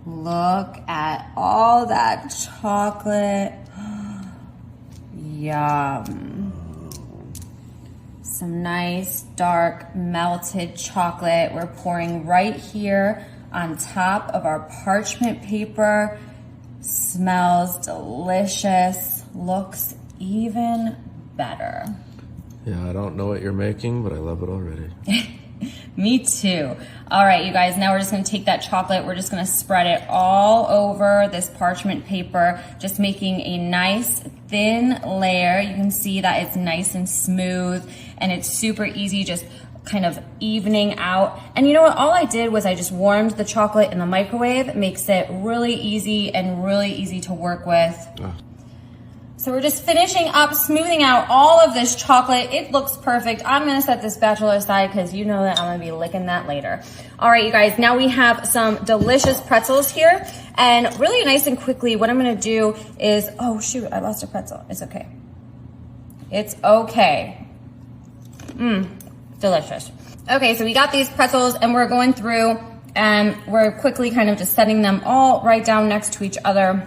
Look at all that chocolate. Yum. Some nice dark melted chocolate we're pouring right here on top of our parchment paper. Smells delicious, looks even better. Yeah, I don't know what you're making, but I love it already. Me too. All right, you guys, now we're just gonna take that chocolate, we're just gonna spread it all over this parchment paper, just making a nice thin layer. You can see that it's nice and smooth and it's super easy, just kind of evening out. And you know what, all I did was I just warmed the chocolate in the microwave. It makes it really easy and really easy to work with. So we're just finishing up, smoothing out all of this chocolate. It looks perfect. I'm gonna set this spatula aside because you know that I'm gonna be licking that later. All right, you guys, now we have some delicious pretzels here. And really nice and quickly, what I'm gonna do is, oh shoot, I lost a pretzel. It's okay. It's okay. Delicious. Okay, so we got these pretzels and we're going through and we're quickly kind of just setting them all right down next to each other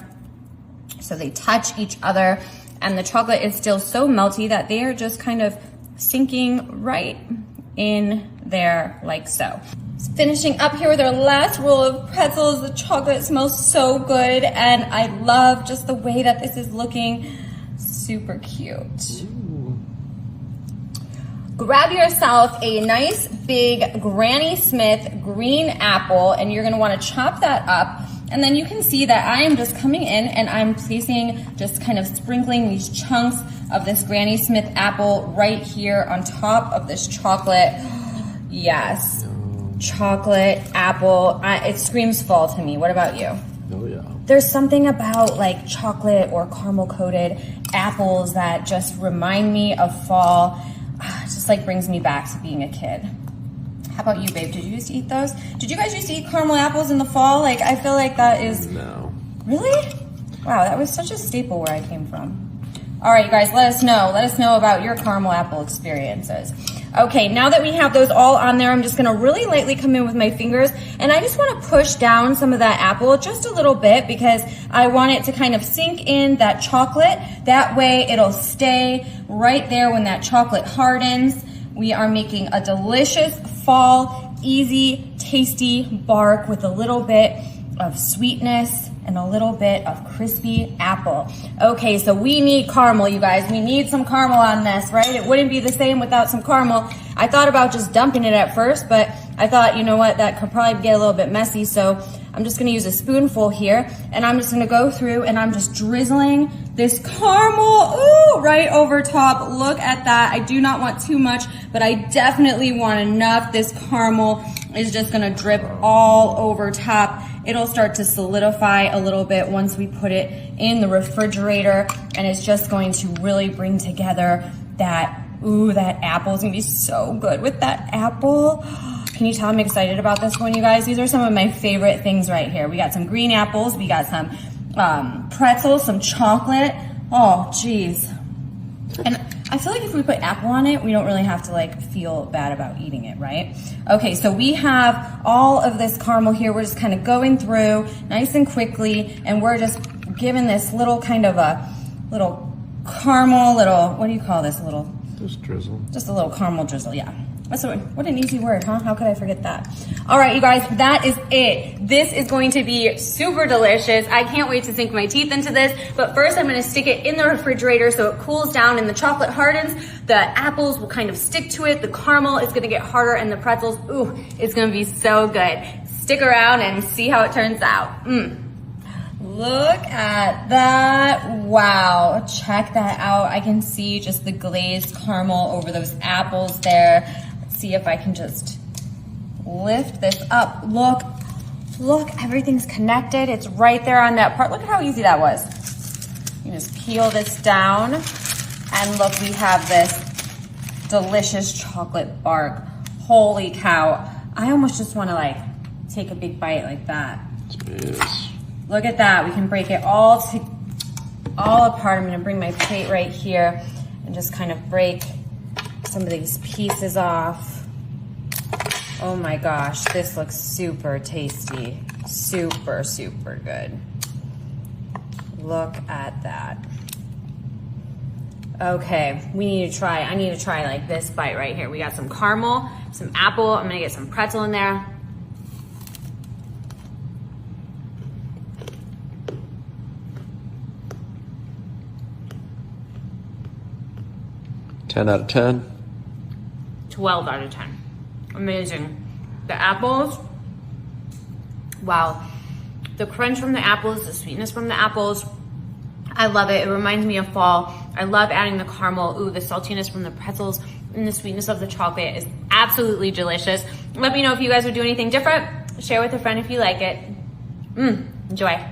so they touch each other, and the chocolate is still so melty that they are just kind of sinking right in there like so. Finishing up here with our last roll of pretzels. The chocolate smells so good and I love just the way that this is looking. Super cute. Ooh. Grab yourself a nice big Granny Smith green apple and you're gonna wanna chop that up. And then you can see that I am just coming in and I'm placing, just kind of sprinkling these chunks of this Granny Smith apple right here on top of this chocolate. Yes, chocolate, apple, it screams fall to me. What about you? Oh yeah. There's something about like chocolate or caramel coated apples that just remind me of fall. It just like brings me back to being a kid. How about you, babe? Did you used to eat those? Did you guys used to eat caramel apples in the fall? Like, I feel like that is... No. Really? Wow, that was such a staple where I came from. All right, you guys, let us know. Let us know about your caramel apple experiences. Okay, now that we have those all on there, I'm just gonna really lightly come in with my fingers, and I just wanna push down some of that apple just a little bit because I want it to kind of sink in that chocolate. That way it'll stay right there when that chocolate hardens. We are making a delicious fall, easy, tasty bark with a little bit of sweetness and a little bit of crispy apple. Okay, so we need caramel, you guys. We need some caramel on this, right? It wouldn't be the same without some caramel. I thought about just dumping it at first, but I thought, you know what, that could probably get a little bit messy, so I'm just gonna use a spoonful here, and I'm just gonna go through and I'm just drizzling this caramel, ooh, right over top. Look at that. I do not want too much, but I definitely want enough. This caramel is just gonna drip all over top. It'll start to solidify a little bit once we put it in the refrigerator, and it's just going to really bring together that, ooh, that apple is gonna be so good with that apple. Can you tell I'm excited about this one, you guys? These are some of my favorite things right here. We got some green apples, we got some pretzels, some chocolate. Oh, geez. And I feel like if we put apple on it, we don't really have to like feel bad about eating it, right? Okay, so we have all of this caramel here. We're just kind of going through nice and quickly, and we're just giving this little kind of a little caramel, what do you call this? Just drizzle. Just a little caramel drizzle, yeah. What an easy word, huh? How could I forget that? All right, you guys, that is it. This is going to be super delicious. I can't wait to sink my teeth into this. But first, I'm gonna stick it in the refrigerator so it cools down and the chocolate hardens. The apples will kind of stick to it. The caramel is gonna get harder, and the pretzels, ooh, it's gonna be so good. Stick around and see how it turns out. Look at that. Wow, check that out. I can see just the glazed caramel over those apples there. Let's see if I can just lift this up. Look, everything's connected. It's right there on that part. Look at how easy that was. You just peel this down, and look, we have this delicious chocolate bark. Holy cow. I almost just wanna like take a big bite like that. Yes. Look at that. We can break it all apart. I'm gonna bring my plate right here and just kind of break some of these pieces off. Oh my gosh, this looks super tasty. Super, super good. Look at that. Okay, I need to try like this bite right here. We got some caramel, some apple. I'm gonna get some pretzel in there. Ten out of 10. 12 out of 10. Amazing. The apples, wow. The crunch from the apples, the sweetness from the apples, I love it. It reminds me of fall. I love adding the caramel. Ooh, the saltiness from the pretzels and the sweetness of the chocolate is absolutely delicious. Let me know if you guys would do anything different. Share with a friend if you like it. Enjoy.